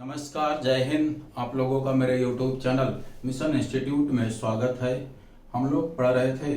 नमस्कार, जय हिंद। आप लोगों का मेरे YouTube चैनल मिशन इंस्टीट्यूट में स्वागत है। हम लोग पढ़ रहे थे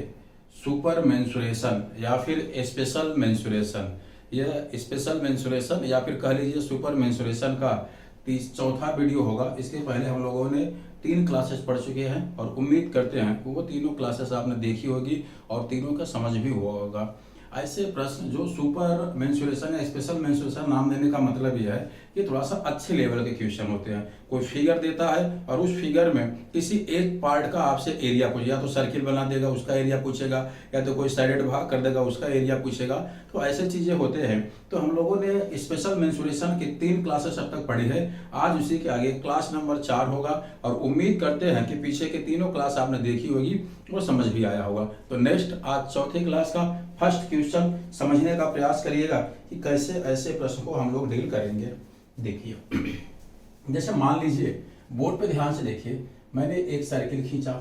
सुपर मेंसुरेशन या फिर स्पेशल मेंसुरेशन। यह स्पेशल मेंसुरेशन या फिर कह लीजिए सुपर मेंसुरेशन का चौथा वीडियो होगा। इसके पहले हम लोगों ने 3 क्लासेस पढ़ चुके हैं और उम्मीद करते हैं कि वो तीनों क्लासेस आपने देखी होगी और तीनों का समझ भी हुआ होगा। ऐसे प्रश्न जो सुपर मेंसुरेशन या स्पेशल मेंसुरेशन नाम देने का मतलब यह है कि थोड़ा सा अच्छे लेवल के क्वेश्चन होते हैं। कोई फिगर देता है और उस फिगर में किसी एक पार्ट का आपसे एरिया पूछेगा, या तो सर्किल बना देगा उसका एरिया पूछेगा, या तो कोई साइडेड भाग कर देगा उसका एरिया पूछेगा। तो ऐसे चीजें होते हैं। तो हम लोगों ने स्पेशल मेंसुरेशन की 3 क्लासेस अब तक पढ़ी है। आज उसी के आगे क्लास नंबर 4 होगा और उम्मीद करते हैं कि पीछे के तीनों क्लास आपने देखी होगी और समझ भी आया होगा। तो नेक्स्ट आज चौथे क्लास का फर्स्ट क्वेश्चन समझने का प्रयास करिएगा कि कैसे ऐसे प्रश्न को हम लोग डील करेंगे। देखिए, जैसे मान लीजिए बोर्ड पे ध्यान से देखिए, मैंने एक सर्किल खींचा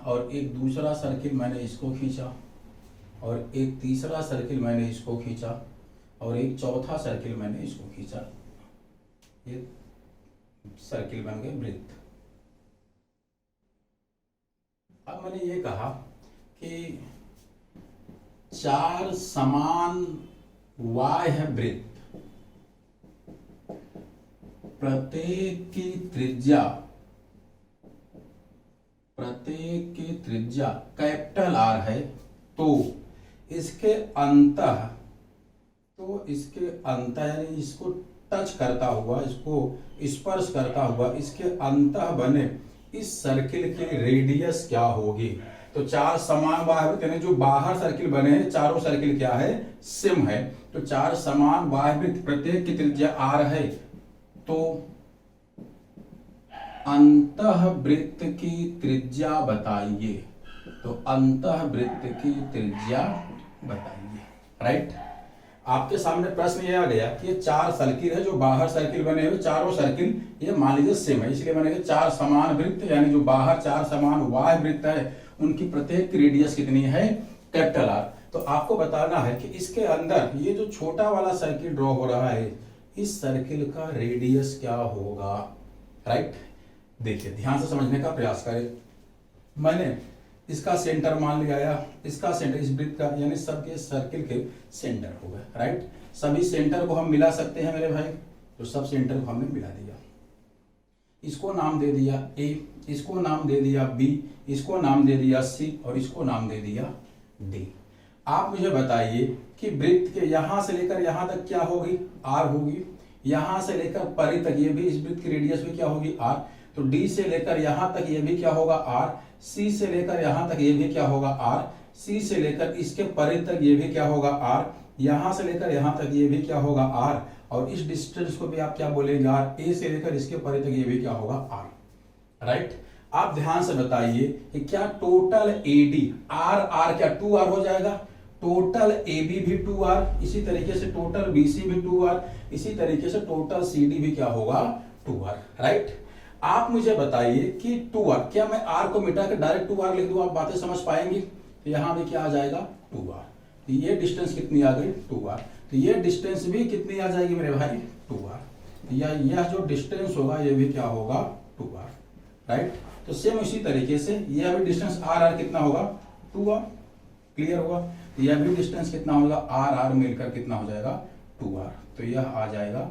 और एक दूसरा सर्किल मैंने इसको खींचा और एक तीसरा सर्किल मैंने इसको खींचा और एक चौथा सर्किल मैंने इसको खींचा। ये सर्किल बन गए वृत्त। अब मैंने ये कहा कि 4 समान वाय है वृत्त, प्रत्येक की त्रिज्या कैपिटल आर है, तो इसके अंतः यानी इसको टच करता हुआ, इसको स्पर्श करता हुआ इसके अंतः बने इस सर्किल की रेडियस क्या होगी। तो 4 समान बाह्यवृत्त यानी जो बाहर सर्किल बने हैं, चारों सर्किल क्या है, सेम है। तो 4 समान बाह्यवृत्त प्रत्येक की त्रिज्या r है, तो अंतःवृत्त की त्रिज्या बताइए। तो अंतःवृत्त की त्रिज्या बताइए। राइट, आपके सामने प्रश्न ये आ गया कि ये 4 सर्किल है, जो बाहर सर्किल बने हुए चारों सर्किल ये मान लीजिए सेम है, इसलिए बनेगा 4 समान वृत्त, यानी जो बाहर 4 समान वाय वृत्त है उनकी प्रत्येक की रेडियस कितनी है, कैपिटल आर। तो आपको बताना है कि इसके अंदर ये जो छोटा वाला सर्किल ड्रॉ हो रहा है, इस सर्किल का रेडियस क्या होगा। राइट, देखिए ध्यान से समझने का प्रयास करें। मैंने इसका सेंटर मान लिया, इसका सेंटर इस वृत्त का, यानी सबके सर्किल के सेंटर हो गए। राइट, सभी सेंटर को हम मिला सकते हैं मेरे भाई, तो सब सेंटर को हमने मिला दिया। इसको नाम दे दिया A, इसको नाम दे दिया B, इसको नाम दे दिया C और इसको नाम दे दिया D। आप मुझे बताइए कि वृत्त के यहां से लेकर यहां तक क्या होगी, R होगी। यहां से लेकर परे तक ये भी, इस वृत्त की रेडियस भी क्या होगी, R। तो D से लेकर यहां तक ये भी क्या होगा, R। C से लेकर यहां तक ये भी क्या होगा, R। C से लेकर इसके परे तक ये भी क्या होगा, R। यहां से लेकर यहां तक ये भी क्या होगा, R। और इस डिस्टेंस को भी आप क्या बोलेंगे, R। A से लेकर इसके परे तक ये भी क्या होगा, R। राइट, आप ध्यान से बताइए कि क्या टोटल AD R क्या 2R हो जाएगा, टोटल AB भी 2R, इसी तरीके से टोटल BC भी 2R, इसी तरीके से टोटल CD भी क्या होगा, 2R। राइट, आप मुझे बताइए कि 2R, क्या मैं R को मिटा के डायरेक्ट 2R लिख दूं, आप बातें समझ पाएंगे। तो यहां भी क्या आ जाएगा, 2R। तो ये डिस्टेंस कितनी आ गई, 2R। तो ये डिस्टेंस भी कितनी आ जाएगी मेरे भाई, 2R। या यह जो डिस्टेंस होगा ये भी क्या होगा, 2R। राइट, तो सेम इसी तरीके से यह भी डिस्टेंस R कितना होगा, 2R। क्लियर होगा। तो यह भी डिस्टेंस कितना होगा, R मिलकर कितना हो जाएगा, 2R। तो यह आ जाएगा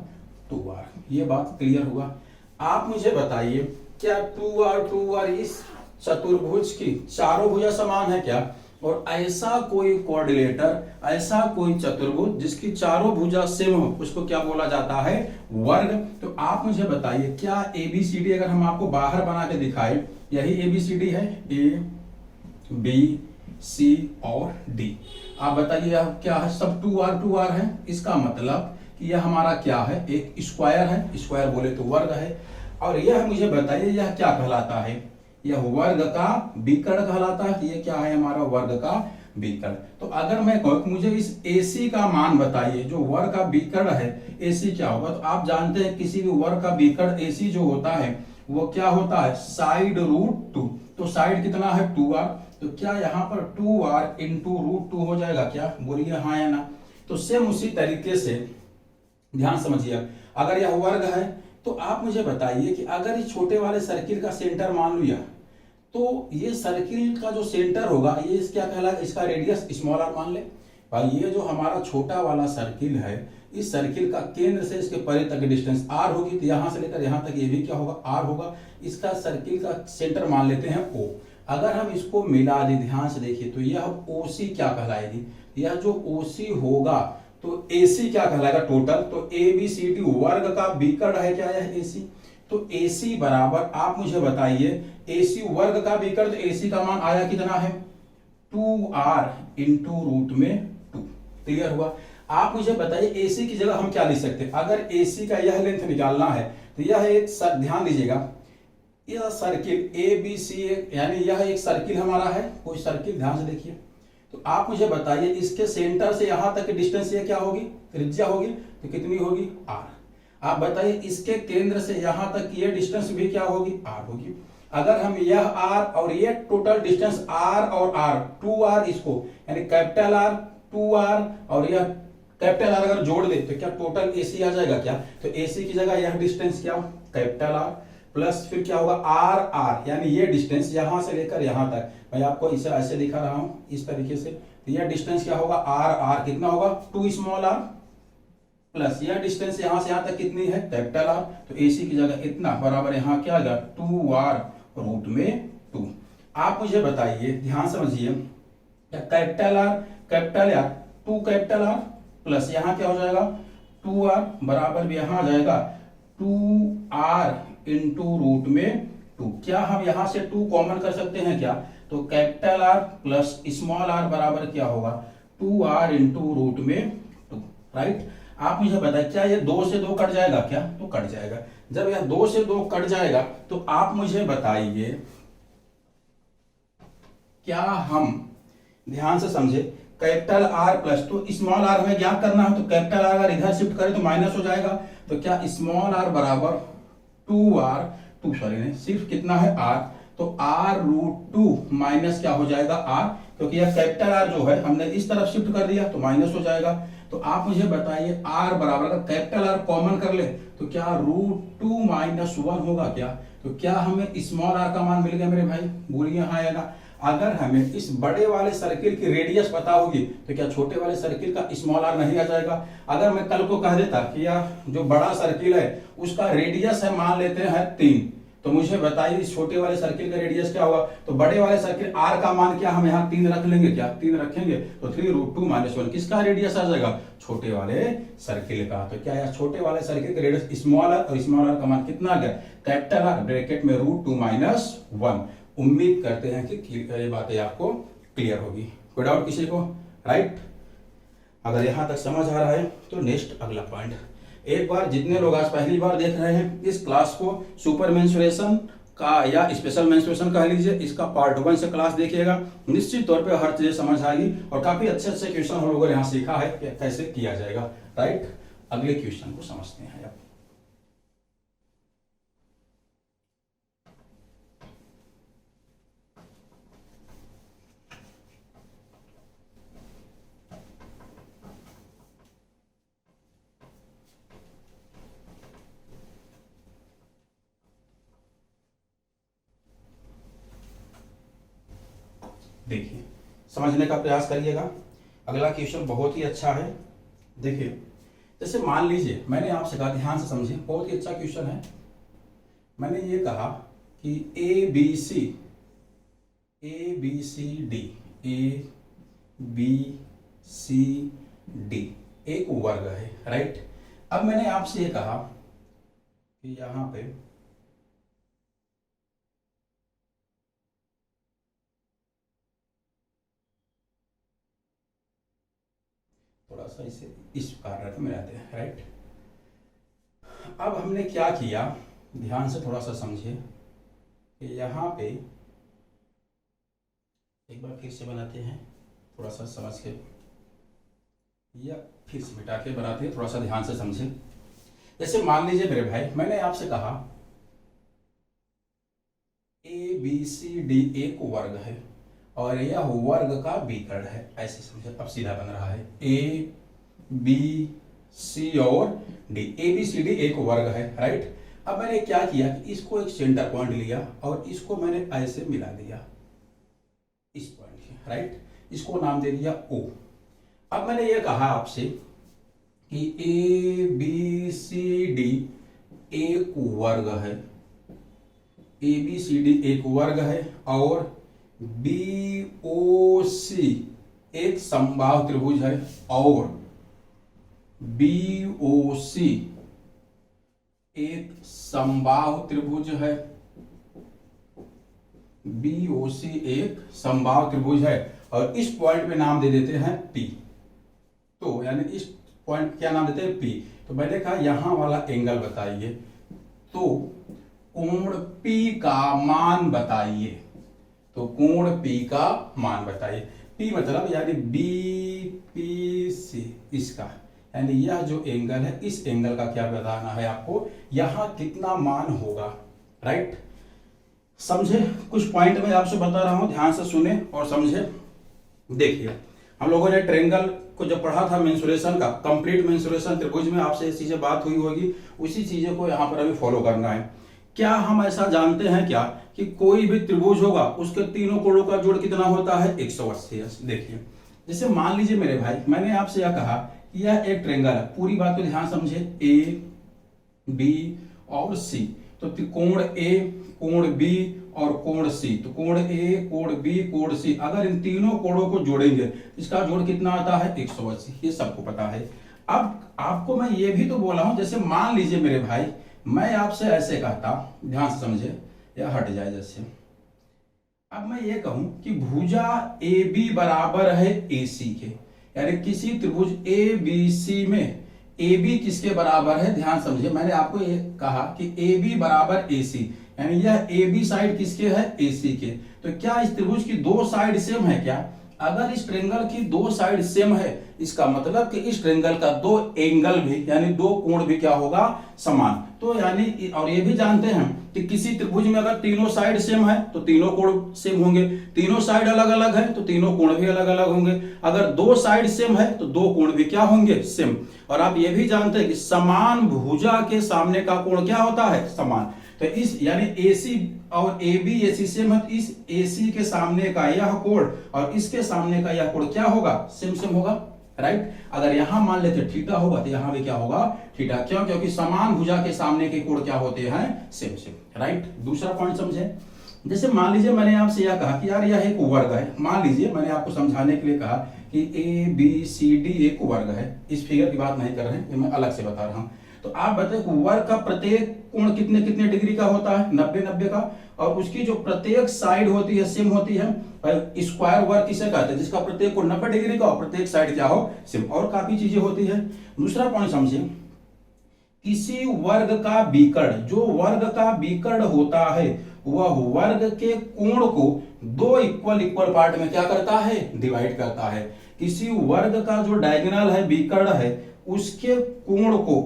2R। ये बात क्लियर हुआ। आप मुझे बताइए क्या 2R इस चतुर्भुज की चारों भुजा समान है क्या, और ऐसा कोई कोऑर्डिनेटर, ऐसा कोई चतुर्भुज जिसकी चारों भुजा सेम हो, उसको क्या बोला जाता है, वर्ग। तो आप मुझे बताइए क्या ABCD अगर हम आपको बाहर बना के दिखाए, यही ABCD है, A B C और D। आप बताइए क्या है, सब 2R है। इसका मतलब कि यह हमारा क्या है, एक स्क्वायर है, स्क्वायर बोले तो वर्ग है। और यह मुझे बताइए यह क्या कहलाता है, यह वर्ग का विकर्ण कहलाता है। कि यह क्या है, हमारा वर्ग का विकर्ण। तो अगर मैं कहूं कि मुझे इस AC का मान बताइए, जो वर्ग का विकर्ण है AC क्या होगा, तो आप जानते हैं किसी भी वर्ग का विकर्ण AC जो होता है वो क्या होता है, साइड रूट 2। तो साइड कितना है, 2R। तो क्या यहाँ पर 2R इंटू रूट 2 हो जाएगा क्या, बोलिए हाँ या ना। तो सेम उसी तरीके से ध्यान समझिए, अगर यह वर्ग है तो आप मुझे बताइए कि अगर इस छोटे वाले सर्किल का सेंटर मान लिया तो ये सर्किल का जो सेंटर होगा ये क्या कहलाएगा, इसका रेडियस स्मॉल आर मान ले। भाई ये जो हमारा छोटा वाला सर्किल है, इस सर्किल का केंद्र से इसके परे तक की डिस्टेंस आर होगी, तो यहां से लेकर यहां तक ये भी क्या होगा, आर होगा। इसका सर्किल का सेंटर मान लेते हैं ओ। अगर हम इसको मिला दें, ध्यान से देखिए, तो यह ओसी क्या कहलाएगी, यह जो ओसी होगा तो एसी क्या कहलाएगा टोटल। तो ए बी सी डी वर्ग का विकर्ण है क्या यह एसी। तो एसी बराबर आप मुझे बताइए, एसी वर्ग का विकर्ण, तो एसी का मान आया कितना है 2r इंटू रूट में 2। क्लियर हुआ। आप मुझे बताइए एसी की जगह हम क्या लिख सकते हैं। अगर एसी का यह लेंथ निकालना है तो यह एक ध्यान दीजिएगा, यह सर्किल ए बी सी यानी यह एक सर्किल हमारा है, कोई सर्किल, ध्यान से देखिए। तो आप मुझे बताइए इसके सेंटर से यहां तक की डिस्टेंस ये क्या होगी, त्रिज्या होगी, तो कितनी होगी आर। आप बताइए इसके केंद्र से यहां तक ये डिस्टेंस भी क्या होगी, आर होगी। अगर हम यह आर और ये टोटल डिस्टेंस आर और आर 2r इसको यानी कैपिटल आर 2r और यह कैपिटल आर अगर जोड़ दे तो क्या टोटल एसी आ जाएगा क्या। तो एसी की जगह यह डिस्टेंस क्या कैपिटल आर प्लस फिर क्या होगा आर आर यानी ये डिस्टेंस यहां से लेकर यहां तक, मैं आपको इसे ऐसे दिखा रहा हूं इस तरीके से। तो यह डिस्टेंस क्या होगा आर आर कितना होगा 2 स्मॉल आर प्लस यह डिस्टेंस यहां से यहां तक कितनी है कैपिटल आर। तो एसी की जगह इतना बराबर यहां क्या आ गया 2r रूट में 2। आप मुझे बताइए, ध्यान समझिए, capital R 2 capital R plus यहां क्या हो जाएगा 2r बराबर भी यहां आ जाएगा 2r इंटू रूट में 2। क्या हम यहां से 2 कॉमन कर सकते हैं क्या। तो capital R plus small R बराबर क्या होगा 2r इंटू रूट में 2। राइट। आप मुझे बताइए क्या ये 2 से 2 कट जाएगा क्या, तो कट जाएगा। जब यह 2 से 2 कट जाएगा तो आप मुझे बताइए क्या हम, ध्यान से समझे, कैपिटल आर प्लस तो स्मॉल आर हमें ज्ञात करना है, तो कैपिटल आर अगर इधर शिफ्ट करें तो माइनस हो जाएगा। तो क्या स्मॉल आर बराबर 2 सॉरी नहीं, सिर्फ कितना है आर, तो आर रूट 2 माइनस क्या हो जाएगा आर, क्योंकि यह कैपिटल आर जो है हमने इस तरफ शिफ्ट कर दिया तो माइनस हो जाएगा। तो आप मुझे बताइए आर बराबर, अगर कैपिटल आर कॉमन कर ले तो क्या रूट 2 माइनस 1 होगा क्या। तो क्या हमें स्मॉल आर का मान मिल गया मेरे भाई, बोलिए हाँ या ना। अगर हमें इस बड़े वाले सर्किल की रेडियस पता होगी तो क्या छोटे वाले सर्किल का स्मॉल आर नहीं आ जाएगा। अगर मैं कल को कह देता कि यह जो बड़ा सर्किल है उसका रेडियस है मान लेते हैं 3, तो मुझे बताइए इस छोटे वाले सर्किल का रेडियस क्या होगा। तो बड़े वाले सर्किल आर का मान क्या हम यहाँ 3 रख लेंगे क्या, 3 रखेंगे तो 3 रूट 2 माइनस 1 किसका रेडियस आ जाएगा, छोटे वाले सर्किल का। तो क्या यह छोटे वाले सर्किल का रेडियस स्मॉल आर, और स्मॉल आर का मान कितना आ गया कैपिटल आर ब्रैकेट में रूट 2 माइनस 1। उम्मीद करते हैं कि ये बातें आपको क्लियर होगी। कोई डाउट किसी को, राइट। अगर यहां तक समझ आ रहा है तो नेक्स्ट अगला पॉइंट, एक बार जितने लोग आज पहली बार देख रहे हैं इस क्लास को सुपर मेंस्ट्रुएशन का या स्पेशल मेंस्ट्रुएशन कह लीजिए, इसका पार्ट 1 से क्लास देखिएगा, निश्चित तौर पे हर चीज समझ आएगी और काफी अच्छे अच्छे क्वेश्चन हम लोगों ने यहाँ सीखा है कि कैसे किया जाएगा। राइट, अगले क्वेश्चन को समझते हैं आप। देखिए समझने का प्रयास करिएगा। अगला क्वेश्चन बहुत ही अच्छा है। देखिए जैसे मान लीजिए मैंने आपसे कहा, ध्यान से समझिए, बहुत ही अच्छा क्वेश्चन है। मैंने ये कहा कि ए बी सी डी एक वर्ग है। राइट। अब मैंने आपसे ये कहा कि यहां पे थोड़ा सा इसे इस कार्य में रहते हैं। राइट। अब हमने क्या किया, ध्यान से थोड़ा सा समझिए कि यहाँ पे एक बार फिर से बनाते हैं, थोड़ा सा समझ के, या फिर से मिटा के बनाते हैं, थोड़ा सा ध्यान से समझे। जैसे मान लीजिए मेरे भाई मैंने आपसे कहा ए बी सी डी एक वर्ग है और यह वर्ग का विकर्ण है, ऐसे समझे। अब सीधा बन रहा है ए बी सी और D. A B C D एक वर्ग है, राइट। अब मैंने क्या किया कि इसको एक सेंटर पॉइंट लिया और इसको मैंने ऐसे मिला दिया इस पॉइंट से, राइट। इसको नाम दे दिया ओ। अब मैंने ये कहा आपसे कि ए बी सी डी एक वर्ग है, ए बी सी डी एक वर्ग है और बी ओ सी एक समबाहु त्रिभुज है और बी ओ सी एक समबाहु त्रिभुज है, बी ओ सी एक समबाहु त्रिभुज है और इस पॉइंट पे नाम दे देते हैं पी। तो यानी इस पॉइंट क्या नाम देते हैं पी। तो मैंने कहा यहां वाला एंगल बताइए, तो कोण P का मान बताइए, तो कोण P का मान बताइए। P मतलब यानी BPC इसका, यानी यह जो एंगल है इस एंगल का क्या बताना है आपको, यहां कितना मान होगा, राइट। समझे? कुछ पॉइंट मैं आपसे बता रहा हूं, ध्यान से सुने और समझे। देखिए हम लोगों ने ट्रायंगल को जब पढ़ा था मेंसुरेशन का, कंप्लीट मेंसुरेशन त्रिभुज में आपसे ये चीजें बात हुई होगी, उसी चीजों को यहाँ पर अभी फॉलो करना है। क्या हम ऐसा जानते हैं क्या कि कोई भी त्रिभुज होगा उसके तीनों कोणों का जोड़ कितना होता है 180। देखिए जैसे मान लीजिए मेरे भाई, मैंने आपसे यह कहा कि यह एक ट्रायंगल है, पूरी बात को ध्यान समझे, ए बी और सी। तो कोण ए, कोण बी और कोण सी, तो कोण ए, कोण बी, कोण सी, अगर इन तीनों कोणों को जोड़ेंगे इसका जोड़ कितना आता है 180, ये सबको पता है। अब आपको मैं ये भी तो बोला हूं, जैसे मान लीजिए मेरे भाई मैं आपसे ऐसे कहता, ध्यान से समझे, या हट जाए जैसे, अब मैं ये कहूं कि भुजा ए बी बराबर है ए सी के, यानी किसी त्रिभुज ए बी सी में ए बी किसके बराबर है, ध्यान समझिए, मैंने आपको ये कहा कि ए बी बराबर ए सी, यानी यह ए बी साइड किसके है ए सी के। तो क्या इस त्रिभुज की दो साइड सेम है क्या? अगर इस ट्रायंगल की दो साइड सेम है, इसका मतलब कि इस ट्रायंगल का दो एंगल भी यानी दो कोण भी क्या होगा, समान। तो यानी और ये भी जानते हैं कि किसी त्रिभुज में अगर तीनों साइड सेम है तो तीनों कोण सेम होंगे, तीनों साइड अलग अलग है तो तीनों कोण भी अलग अलग होंगे, अगर दो साइड सेम है तो दो कोण भी क्या होंगे, सेम। और आप ये भी जानते हैं कि समान भुजा के सामने का कोण क्या होता है, समान। तो इस यानी AC और AB AC सेम है, तो इस AC के सामने का यह कोण और इसके सामने का यह कोण क्या होगा, सेम सेम होगा, राइट। अगर यहां मान लेते थीटा होगा तो यहां भी क्या होगा, थीटा। क्यों? क्योंकि समान भुजा के सामने के कोण क्या होते हैं, सेम सेम, राइट। दूसरा पॉइंट समझे, जैसे मान लीजिए मैंने आपसे यह कहा कि यार यह एक वर्ग है, मान लीजिए मैंने आपको समझाने के लिए कहा कि ABCD एक वर्ग है, इस फिगर की बात नहीं कर रहे हैं, ये मैं अलग से बता रहा हूं। तो आप बताइए वर्ग का प्रत्येक कोण कितने कितने डिग्री का होता है, 90-90 का, और उसकी जो प्रत्येक साइड होती है सेम होती है। स्क्वायर वर्ग किसे कहते हैं, जिसका प्रत्येक कोण 90 डिग्री का और प्रत्येक साइड क्या हो, सेम। और काफी चीजें होती है। दूसरा पॉइंट समझिए, किसी वर्ग का विकर्ण, जो वर्ग का विकर्ण होता है वह वर्ग के कोण को दो इक्वल पार्ट में क्या करता है, डिवाइड करता है। किसी वर्ग का जो डायगोनल है, विकर्ण है, उसके कोण को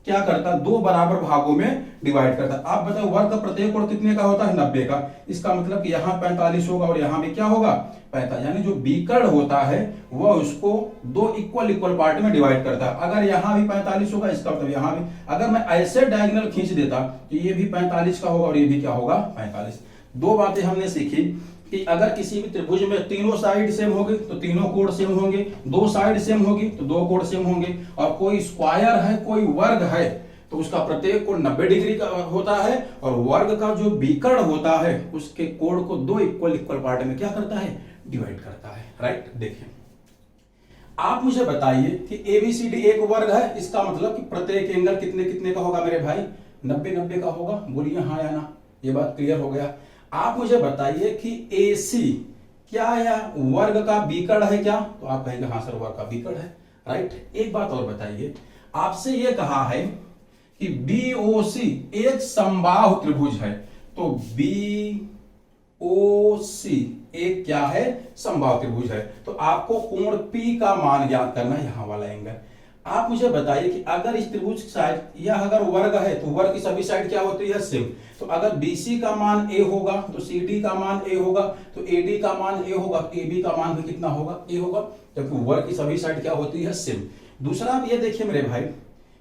क्या करता है, दो बराबर भागों में डिवाइड करता है। आप बताओ वर्ग का प्रत्येक कोण कितने का होता है, 90 का। इसका मतलब कि यहाँ 45 होगा और यहाँ भी क्या होगा, 45, यानी जो विकर्ण होता है वह उसको दो इक्वल पार्ट में डिवाइड करता है। अगर यहाँ भी 45 होगा, इसका मतलब यहाँ भी, अगर मैं ऐसे डायगोनल खींच देता तो ये भी 45 का होगा और ये भी क्या होगा, 45। दो बातें हमने सीखी कि अगर किसी भी त्रिभुज में तीनों साइड सेम होगी तो तीनों कोण सेम होंगे, दो साइड सेम होगी तो दो कोण सेम होंगे, और कोई स्क्वायर है, कोई वर्ग है तो उसका प्रत्येक कोण 90 डिग्री का होता है, और वर्ग का जो विकर्ण होता है उसके कोण को दो इक्वल पार्ट में क्या करता है, डिवाइड करता है, राइट। देखिए आप मुझे बताइए कि ABCD एक वर्ग है, इसका मतलब कि प्रत्येक एंगल कितने कितने का होगा मेरे भाई, 90-90 का होगा। बोलिए हाँ या ना, ये बात क्लियर हो गया। आप मुझे बताइए कि AC क्या यह वर्ग का विकर्ण है क्या, तो आप कहेंगे हाँ सर वर्ग का विकर्ण है, राइट। एक बात और बताइए, आपसे यह कहा है कि BOC एक समबाहु त्रिभुज है, तो BOC एक क्या है, समबाहु त्रिभुज है। तो आपको कोण P का मान ज्ञात करना है, यहां वाला एंगल। आप मुझे बताइए कि अगर इस त्रिभुज की साइड, यह अगर वर्ग है तो वर्ग की सभी साइड क्या होती है, सेम। तो अगर BC का मान A होगा तो CD का मान A होगा, तो AD का मान A होगा, AB का मान भी कितना होगा, A होगा, जबकि वर्ग की सभी साइड क्या होती है, सेम। दूसरा आप ये देखिए मेरे भाई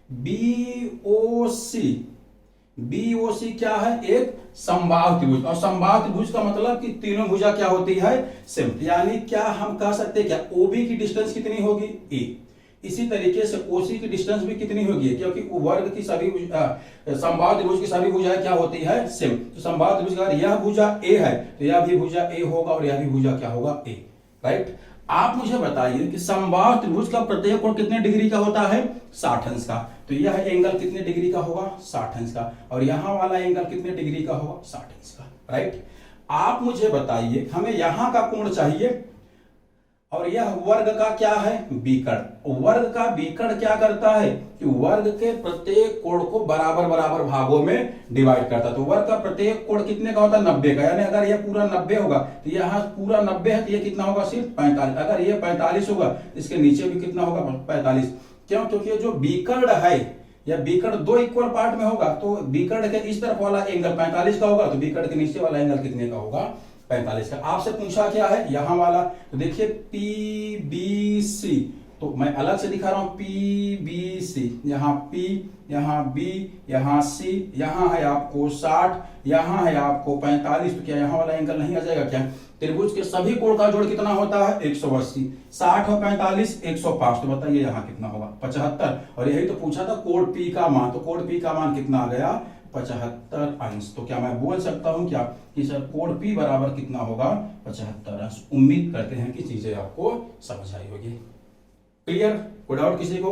बी ओ सी क्या है? एक समबाहु त्रिभुज। और समबाहु त्रिभुज का मतलब कि तीनों भुजा क्या होती है? सेम। यानी क्या हम कह सकते हैं क्या ओबी की डिस्टेंस कितनी होगी? ए। इसी तरीके से ओसी की डिस्टेंस भी कितनी होगी? क्योंकि वर्ग की सभी समबाहु त्रिभुज की सभी भुजाएं क्या होती है? सेम। तो समबाहु त्रिभुज का यह भुजा ए है तो यह भी भुजा ए होगा और यह भी भुजा क्या होगा? ए। राइट। आप मुझे बताइए कि समबाहु त्रिभुज का प्रत्येक कोण कितने डिग्री का होता है? 60 अंश का। तो यह एंगल कितने डिग्री का होगा? 60 अंश का। और यहां वाला एंगल कितने डिग्री का होगा? 60 अंश का। राइट। आप मुझे बताइए हमें यहां का कोण चाहिए और यह वर्ग का क्या है? विकर्ण। वर्ग का विकर्ण क्या करता है कि वर्ग के प्रत्येक कोण को बराबर बराबर भागों में डिवाइड करता है। तो वर्ग का प्रत्येक कोण कितने का होता है? 90 का। यानी अगर यह पूरा 90 होगा तो यहाँ पूरा 90 है तो ये कितना होगा? सिर्फ 45। अगर ये 45 होगा तो इसके नीचे भी कितना होगा? 45। क्यों? क्योंकि जो विकर्ण है या विकर्ण दो इक्वल पार्ट में होगा तो विकर्ण के इस तरफ वाला एंगल 45 का होगा तो विकर्ण के नीचे वाला एंगल कितने का होगा? 45 का। आपसे पूछा क्या है? यहां वाला। तो देखिए PBC, तो मैं अलग से दिखा रहा हूं PBC। यहाँ P, यहाँ B, यहाँ C, यहाँ है आपको 60, यहाँ है आपको 45। तो क्या यहाँ वाला एंगल नहीं आ जाएगा क्या? त्रिभुज के सभी कोण का जोड़ कितना होता है? 180। 60 और 45 105। तो बताइए यहाँ कितना होगा? 75। और यही तो पूछा था कोण P का मान। तो कोण P का मान कितना आ गया? 75 अंश। तो क्या मैं बोल सकता हूं क्या कि सर कोण P बराबर कितना होगा? 75 अंश। उम्मीद करते हैं कि चीजें आपको समझ आई होगी। क्लियर? कोई डाउट किसी को?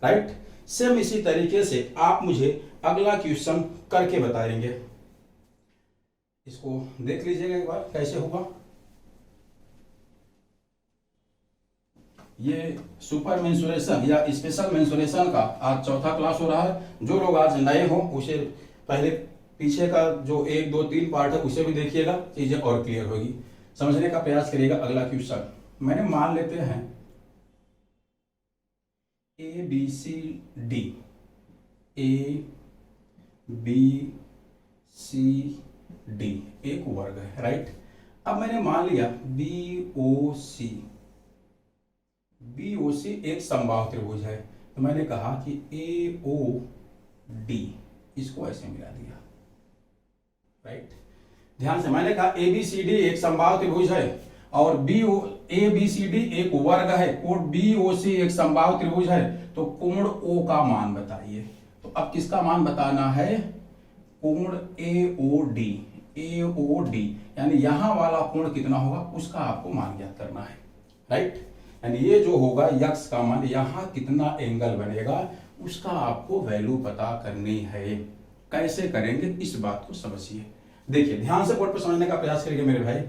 राइट। सेम इसी तरीके से आप मुझे अगला क्वेश्चन करके बताएंगे। इसको देख लीजिएगा एक बार कैसे होगा। ये सुपर मेंसुरेशन या स्पेशल मेंसुरेशन का आज चौथा क्लास हो रहा है। जो लोग आज नए हो उसे पहले पीछे का जो 1 2 3 पार्ट है उसे भी देखिएगा, चीजें और क्लियर होगी। समझने का प्रयास करिएगा। अगला क्वेश्चन मैंने मान लेते हैं ABCD, ABCD एक वर्ग है। राइट। अब मैंने मान लिया BOC एक समबाहु त्रिभुज है। तो मैंने कहा कि AOD इसको ऐसे मिला दिया। राइट। ध्यान से, मैंने कहा ABCD एक समबाहु त्रिभुज है और ABCD एक वर्ग है। कोण BOC एक समबाहु त्रिभुज है। तो कोण O का मान बताइए। तो अब किसका मान बताना है? कोण AOD यानी यहां वाला कोण कितना होगा उसका आपको मान ज्ञात करना है। राइट। यानी ये जो होगा यक्स का मान, यहां कितना एंगल बनेगा उसका आपको वैल्यू पता करनी है। कैसे करेंगे इस बात को समझिए। देखिए ध्यान से बोर्ड पर समझने का प्रयास करिए मेरे भाई।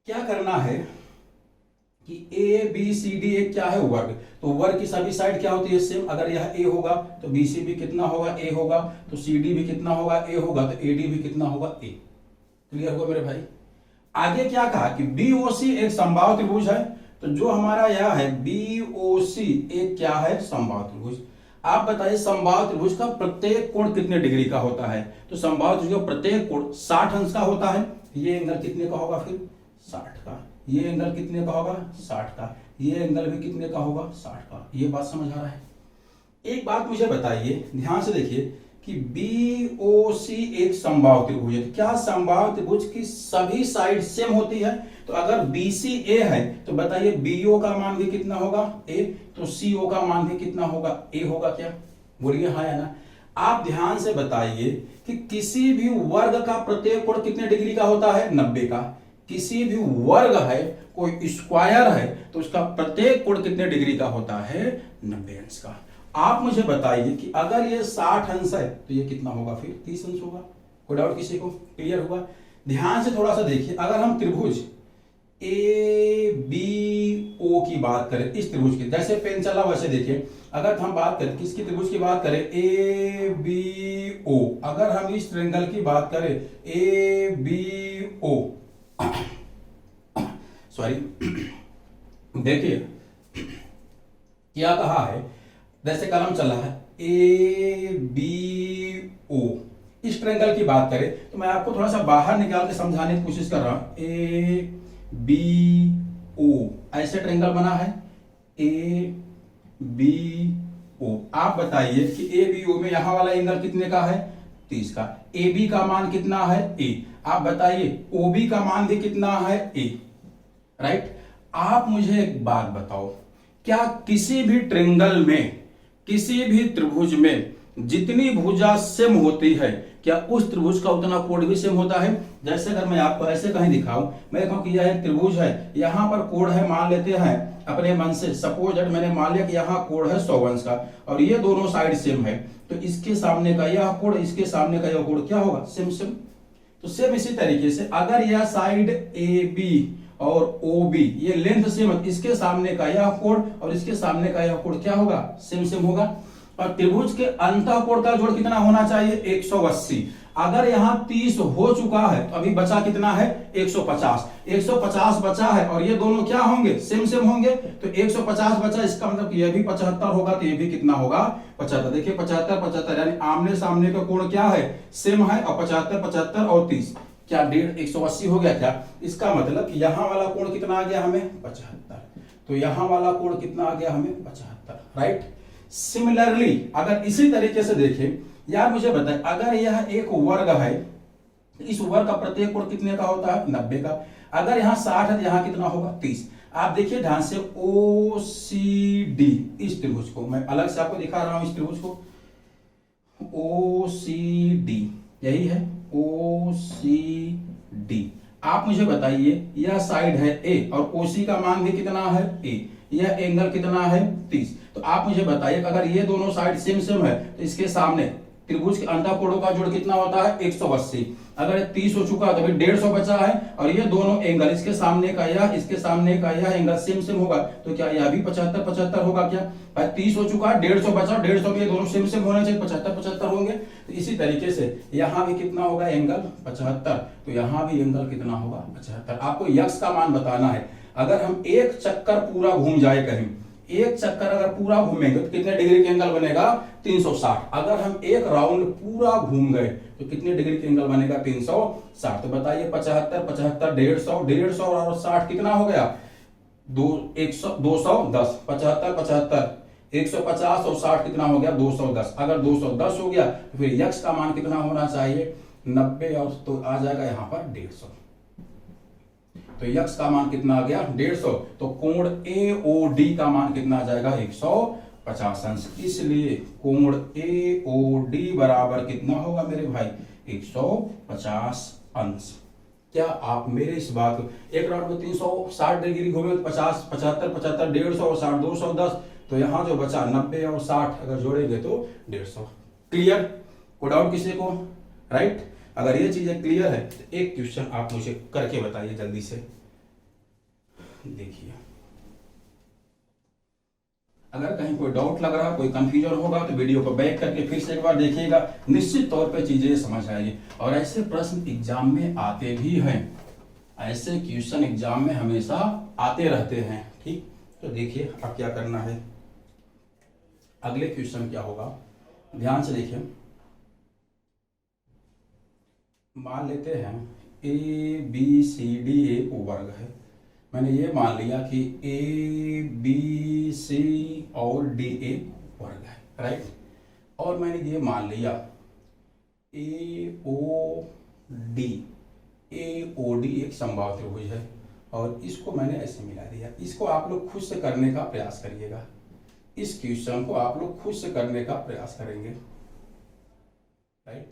क्या करना है कि ABCD एक क्या है? वर्ग। तो वर्ग की सभी साइड क्या होती है? सेम। अगर यह A होगा तो BC भी कितना होगा? A होगा। तो CD भी कितना होगा? A होगा। तो AD भी कितना होगा? A। क्लियर होगा मेरे भाई? आगे क्या कहा कि BOC एक समबाहु त्रिभुज है। तो जो हमारा यह है BOC एक क्या है? समबाहु त्रिभुज। आप बताइए समबाहु त्रिभुज का प्रत्येक कोण कितने डिग्री का होता है? तो समबाहु त्रिभुज का प्रत्येक कोण 60 अंश का होता है। ये एंगल कितने का होगा? फिर 60 का। ये एंगल कितने का होगा? 60 का। ये एंगल भी कितने का होगा? 60 का। ये बात समझ आ रहा है? एक बात मुझे बताइए, ध्यान से देखिए कि BOC एक समबाहु त्रिभुज है। क्या समबाहु त्रिभुज की सभी साइड सेम होती है? तो अगर BC A है तो बताइए BO का मान भी कितना होगा? A। तो CO का मान भी कितना होगा? A होगा। क्या बोलिए हाँ या ना? आप ध्यान से बताइए कि किसी भी वर्ग का प्रत्येक कोण कितने डिग्री का होता है? 90 का। किसी भी वर्ग है, कोई स्क्वायर है तो उसका प्रत्येक कोण कितने डिग्री का होता है? 90 अंश का। आप मुझे बताइए कि अगर ये 60 अंश है तो ये कितना होगा? फिर 30 अंश होगा। कोई डाउट किसी को? क्लियर हुआ? ध्यान से थोड़ा सा देखिए। अगर हम त्रिभुज ABO की बात करें, इस त्रिभुज की, जैसे पेन चला वैसे देखिए। अगर हम बात करें किसकी त्रिभुज की बात करें? ABO। अगर हम इस ट्रायंगल की बात करें ABO, सॉरी, देखिए क्या कहा है। जैसे कलम चला है ABO, इस ट्रायंगल की बात करें तो मैं आपको थोड़ा सा बाहर निकाल के समझाने की कोशिश कर रहा हूं। ABO ऐसे ट्रायंगल बना है ABO। आप बताइए कि ए बी ओ में यहां वाला एंगल कितने का है 30 का, ए बी का मान कितना है ए, आप बताइए ओ बी का मान भी कितना है ए, राइट। आप मुझे एक बात बताओ, क्या किसी भी ट्रायंगल में, किसी भी त्रिभुज में जितनी भुजा सेम होती है, क्या उस त्रिभुज का उतना कोण भी सेम होता है? जैसे अगर मैं आपको ऐसे कहीं दिखाऊं, मैं कहूं कि यह एक त्रिभुज है, यहां पर कोण है, मान लेते हैं अपने मन से, सपोज दैट मैंने मान लिया कि यहां कोण है 100 अंश का और ये दोनों साइड सेम है, तो इसके सामने का यह कोण, इसके सामने का यह कोण क्या होगा? Same same. तो सेम इसी तरीके से अगर यह साइड ए बी और ओ बी ये लेंथ सेम, इसके सामने का यह कोण और इसके सामने का यह कोण क्या होगा? सेम सेम होगा। और त्रिभुज के अंतःकोण का जोड़ कितना होना चाहिए? 180। अगर यहां 30 हो चुका है तो अभी बचा कितना है? 150। 150 बचा है और ये दोनों क्या होंगे? सेम सेम होंगे। तो 150 बचा, इसका मतलब ये भी 75 होगा, तो ये भी कितना होगा? 75। देखिए 75 75 यानी आमने सामने का कोण क्या है? सेम है। और 75 75 और 30 क्या 180 हो गया क्या? इसका मतलब यहां वाला कोण कितना आ गया हमें? 75। तो यहां वाला कोण कितना आ गया हमें? 75, राइट। सिमिलरली अगर इसी तरीके से देखें, यार मुझे बताएं, अगर यह एक वर्ग है, इस वर्ग का प्रत्येक कोण कितने का होता है? 90 का। अगर यहां 60 है तो यहां कितना होगा? 30। आप देखिए ध्यान से, ओ सी डी, इस त्रिभुज को मैं अलग से आपको दिखा रहा हूं, इस त्रिभुज को ओ सी डी, यही है ओ सी डी। आप मुझे बताइए, यह साइड है ए और ओसी का मान भी कितना है? ए। यह एंगल कितना है? 30। तो आप मुझे बताइए, अगर ये दोनों साइड सेम सेम है तो इसके सामने त्रिभुज के अंतःकोणों का जोड़ कितना होता है? 180। अगर 30 हो चुका तो 150 बचा है और ये दोनों एंगल, इसके सामने का यह, इसके सामने का यह एंगल सेम सेम होगा, तो क्या यह भी 75 75 होगा? क्या भाई 30 हो चुका है, 150 बचा, 150 में ये दोनों सेम सेम होने चाहिए, 75 75 होंगे। तो इसी तरीके से यहां भी कितना होगा? एंगल 75। तो यहां भी एंगल कितना होगा? 75। आपको यक्स का मान बताना है। अगर हम एक चक्कर पूरा घूम जाए कहीं, एक चक्कर अगर पूरा घूमेंगे तो कितने डिग्री के एंगल बनेगा? 360। अगर हम एक राउंड पूरा घूम गए तो कितने डिग्री के एंगल बनेगा? 360। तो बताइए 75 75 150 और 60 कितना हो गया? 210। 75 75 150 और 60 कितना हो गया? 210। अगर 210 हो गया तो फिर यक्स का मान कितना होना चाहिए? 90 और तो आ जाएगा यहां पर 150। तो यक्स का मान कितना आ गया? 150। तो कोण AOD का मान कितना आ जाएगा? 150 अंश। इसलिए कोण AOD बराबर कितना होगा मेरे भाई? 150 अंश। क्या आप मेरे इस बात को, एक राउंड में 360 डिग्री घूमे तो 50 75 75 150 और 60 210, तो यहां जो बचा 90 और 60 अगर जोड़ेंगे तो 150। क्लियर? कोई डाउट किसी को? राइट। अगर ये चीजें क्लियर है तो एक क्वेश्चन आप मुझे करके बताइए जल्दी से। देखिए, अगर कहीं कोई डाउट लग रहा, कोई कंफ्यूजन होगा तो वीडियो को बैक करके फिर से एक बार देखिएगा, निश्चित तौर पे चीजें समझ आएगी। और ऐसे प्रश्न एग्जाम में आते भी हैं, ऐसे क्वेश्चन एग्जाम में हमेशा आते रहते हैं। ठीक, तो देखिए अब क्या करना है, अगले क्वेश्चन क्या होगा, ध्यान से देखिए। मान लेते हैं ABCD एक वर्ग है। मैंने ये मान लिया कि ABC और D एक वर्ग है, राइट। और मैंने ये मान लिया AOD एक समबाहु त्रिभुज है और इसको मैंने ऐसे मिला दिया। इसको आप लोग खुद से करने का प्रयास करिएगा, इस क्वेश्चन को आप लोग खुद से करने का प्रयास करेंगे, राइट।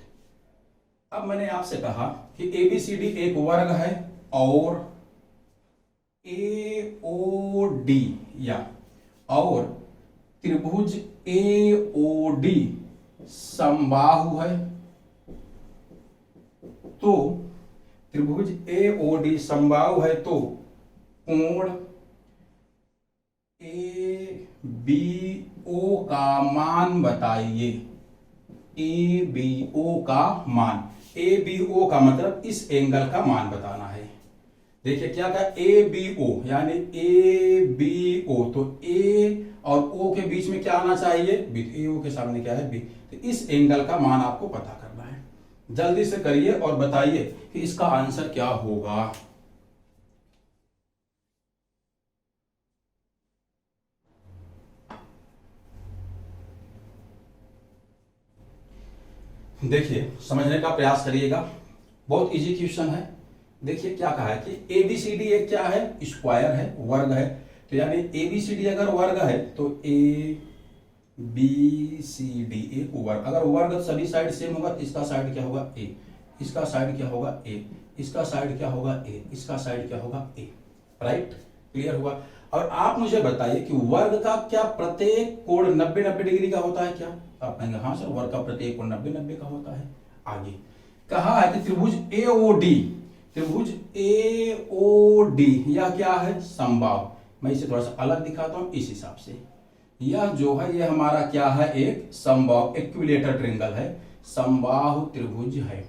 अब मैंने आपसे कहा कि ABCD एक वर्ग है और AOD या और त्रिभुज AOD समबाहु है। तो त्रिभुज AOD समबाहु है तो कोण ABO का मान बताइए। ABO का मान, ABO का मतलब इस एंगल का मान बताना है। देखिए क्या कहा? ABO यानी ABO, तो A और O के बीच में क्या आना चाहिए? B। AO के सामने क्या है? B। तो इस एंगल का मान आपको पता करना है। जल्दी से करिए और बताइए कि इसका आंसर क्या होगा। देखिए समझने का प्रयास करिएगा, बहुत इजी क्वेश्चन है। देखिए क्या कहा है कि एबीसीडी एक क्या है, स्क्वायर है, वर्ग है। तो यानी एबीसीडी अगर वर्ग है तो ए बी सी डी एक वर्ग, अगर वर्ग सभी साइड सेम होगा तो इसका साइड क्या होगा ए, इसका साइड क्या होगा ए, इसका साइड क्या होगा ए, इसका साइड क्या होगा ए। राइट, क्लियर हुआ। और आप मुझे बताइए कि वर्ग का क्या प्रत्येक कोण 90-90 डिग्री का होता है क्या? आप कहेंगे हाँ सर, वर्ग का प्रत्येक कोण 90-90 का होता है। आगे कहा है कि त्रिभुज एओडी, त्रिभुज एओडी यह क्या है, समबाहु। मैं इसे थोड़ा सा अलग दिखाता हूं इस हिसाब से। यह जो है ये हमारा क्या है, एक समबाहु इक्विलेटरल ट्रायंगल है, समबाहु त्रिभुज है।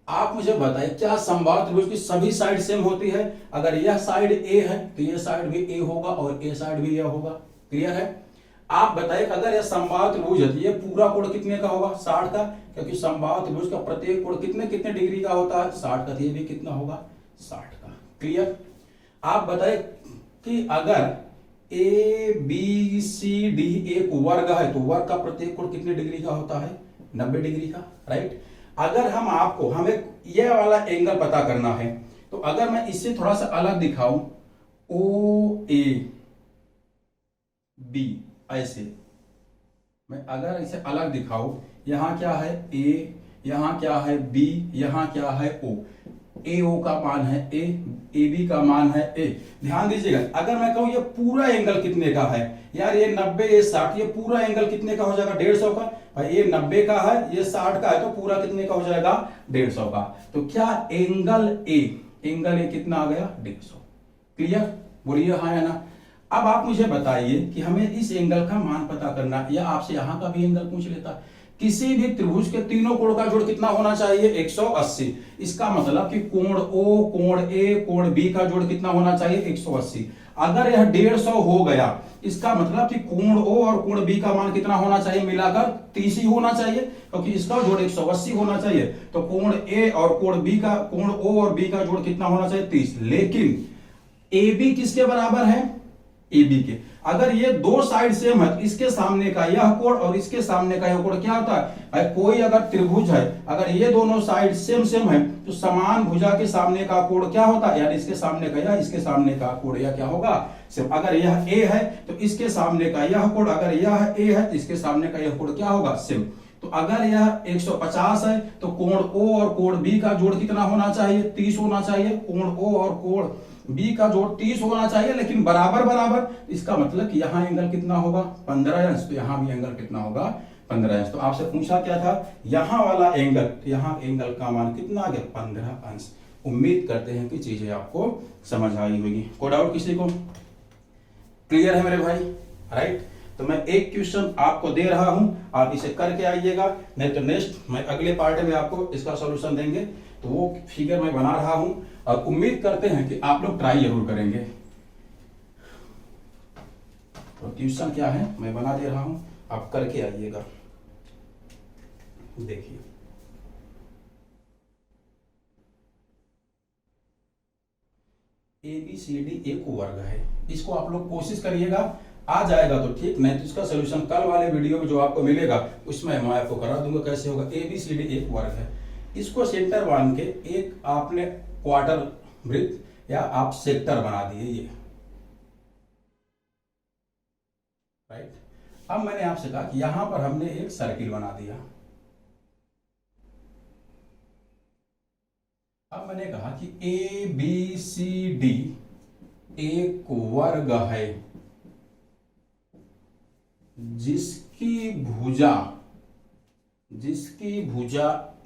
आप मुझे बताइए क्या समबाहु त्रिभुज की सभी साइड सेम होती है? अगर यह साइड ए है तो यह साइड भी ए होगा और ए साइड भी यह होगा। क्लियर है? आप बताइए अगर यह समबाहु त्रिभुज है तो ये पूरा कोण कितने का होगा, 60 का, क्योंकि समबाहु त्रिभुज का प्रत्येक कोण कितने कितने डिग्री का होता है, 60 का। तो ये भी कितना होगा, 60 का। क्लियर? आप बताइए कि अगर ए बी सी डी एक वर्ग है तो वर्ग का प्रत्येक कोण कितने डिग्री का होता है, 90 डिग्री का। राइट, अगर हमें यह वाला एंगल पता करना है तो अगर मैं इससे थोड़ा सा अलग दिखाऊं, ओ ए बी, ऐसे मैं अगर इसे अलग दिखाऊं, यहां क्या है ए, यहां क्या है बी, यहां क्या है ओ, ए ओ का मान है ए, ए बी का मान है ए। ध्यान दीजिएगा, अगर मैं कहूं ये पूरा एंगल कितने का है, यार ये 90 ये 60, ये पूरा एंगल कितने का हो जाएगा, 150 का। भाई ये 90 का है, ये 60 का है, तो पूरा कितने का हो जाएगा, 150 का। तो क्या एंगल ए कितना आ गया, 150। क्लियर? बोलिए हाँ या ना। अब आप मुझे बताइए कि हमें इस एंगल का मान पता करना, या आपसे यहां का भी एंगल पूछ लेता। किसी भी त्रिभुज के तीनों कोण का जोड़ कितना होना चाहिए, 180। इसका मतलब कि कोण ओ, कोण ए, कोण बी का जोड़ कितना होना चाहिए, 180। अगर यह 150 हो गया, इसका मतलब कि कोण ओ और कोण बी का मान कितना होना चाहिए, मिलाकर 30 ही होना चाहिए, क्योंकि इसका जोड़ 180 होना चाहिए। तो कोण ए और कोण बी का, कोण ओ और बी का जोड़ कितना होना चाहिए, 30। लेकिन ए बी किसके बराबर है, ए बी के। अगर ये दो साइड सेम है तो इसके सामने का यह कोण और इसके सामने का यह कोण क्या होता है, कोई अगर त्रिभुज है, अगर ये दोनों साइड सेम है तो समान भुजा के सामने का कोण क्या होता है, यानी इसके सामने का या इसके सामने का कोण यह क्या होगा, सिर्फ। अगर यह ए है तो इसके सामने का यह कोण, अगर यह ए है तो इसके सामने का यह कोण क्या होगा, सेम। तो अगर यह 150 है तो कोण ओ और कोण बी का जोड़ कितना होना चाहिए, 30 होना चाहिए। कोण ओ और कोण बी का जोड़ 30 होना चाहिए, लेकिन बराबर बराबर। इसका मतलब कि यहाँ एंगल कितना होगा, 15 अंश। तो यहाँ भी एंगल कितना होगा, 15 अंश। तो आपसे पूछा क्या था, यहाँ वाला एंगल, तो यहाँ एंगल का मान कितना आ गया, 15 अंश। उम्मीद करते हैं कि चीजें आपको समझ आई होगी। कोई डाउट किसी को? क्लियर है मेरे भाई? राइट, तो मैं एक क्वेश्चन आपको दे रहा हूं, आप इसे करके आइएगा, नहीं तो नेक्स्ट मैं अगले पार्ट में आपको इसका सॉल्यूशन देंगे। तो वो फिगर मैं बना रहा हूं और उम्मीद करते हैं कि आप लोग ट्राई जरूर करेंगे। तो क्वेश्चन क्या है मैं बना दे रहा हूं, आप करके आइएगा। देखिए ए बी सी डी एक वर्ग है, इसको आप लोग कोशिश करिएगा, आ जाएगा तो ठीक, नहीं तो इसका सोल्यूशन कल वाले वीडियो में जो आपको मिलेगा उसमें मैं आपको करा दूंगा कैसे होगा। ए बी सी डी एक वर्ग है, इसको सेंटर मान के एक आपने क्वार्टर वृत्त या आप सेक्टर बना दिए ये। राइट, अब मैंने आपसे कहा कि यहां पर हमने एक सर्किल बना दिया। अब मैंने कहा कि ए बी सी डी एक वर्ग है जिसकी भुजा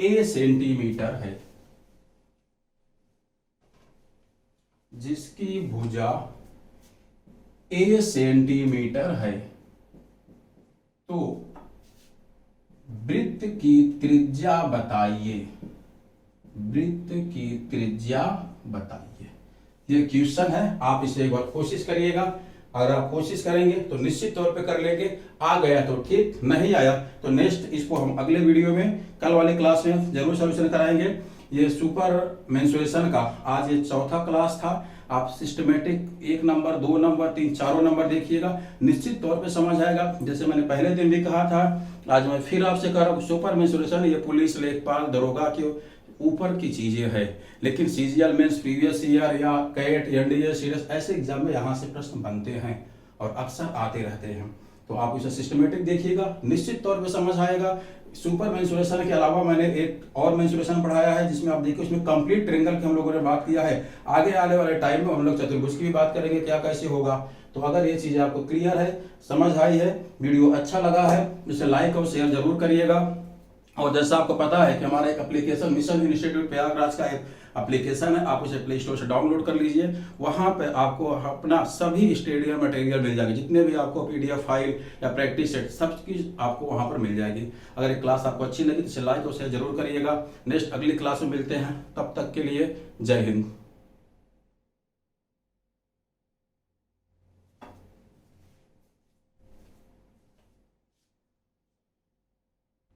ए सेंटीमीटर है, जिसकी भुजा ए सेंटीमीटर है, तो वृत्त की त्रिज्या बताइए, वृत्त की त्रिज्या बताइए। ये क्वेश्चन है, आप इसे एक बार कोशिश करिएगा। अगर आप कोशिश करेंगे तो निश्चित तौर पे कर लेंगे, आ गया तो ठीक, नहीं आया तो नेक्स्ट इसको हम अगले वीडियो में कल वाली क्लास में जरूर सॉल्यूशन कराएंगे। ये सुपर मेंसुरेशन का आज ये चौथा क्लास था। आप सिस्टमेटिक 1 नंबर 2 नंबर 3 चारों नंबर देखिएगा, निश्चित तौर पे समझ आएगा। जैसे मैंने पहले दिन भी कहा था, आज मैं फिर आपसे कह रहा हूँ, सुपर मेंसुरेशन ये पुलिस, लेखपाल, दरोगा के ऊपर की चीजें है, लेकिन सीजीएल मेंस, प्रीवियस ईयर या कैट, एनडीए, सीडीएस ऐसे एग्जाम में यहाँ से प्रश्न बनते हैं और अक्सर आते रहते हैं। तो आप इसे सिस्टमेटिक देखिएगा, निश्चित तौर पे समझ आएगा। सुपर मेंसुरेशन के अलावा मैंने एक और मेंसुरेशन पढ़ाया है, जिसमें आप देखिए उसमें कंप्लीट ट्रायंगल की हम लोगों ने बात किया है। आगे आने वाले टाइम में हम लोग चतुर्भुज की भी बात करेंगे, क्या कैसे होगा। तो अगर ये चीजें आपको क्लियर है, समझ आई है, वीडियो अच्छा लगा है, इसे लाइक और शेयर जरूर करिएगा। और जैसा आपको पता है कि हमारा एक एप्लीकेशन मिशन इंस्टीट्यूट प्रयागराज का एक एप्लीकेशन है, आप उसे प्ले स्टोर से डाउनलोड कर लीजिए। वहां पे आपको अपना सभी स्टडी मटेरियल मिल जाएगी, जितने भी आपको पीडीएफ फाइल या प्रैक्टिस सेट सब चीज आपको वहां पर मिल जाएगी। अगर ये क्लास आपको अच्छी लगी तो इसे लाइक और शेयर जरूर करिएगा। नेक्स्ट अगली क्लास में मिलते हैं, तब तक के लिए जय हिंद।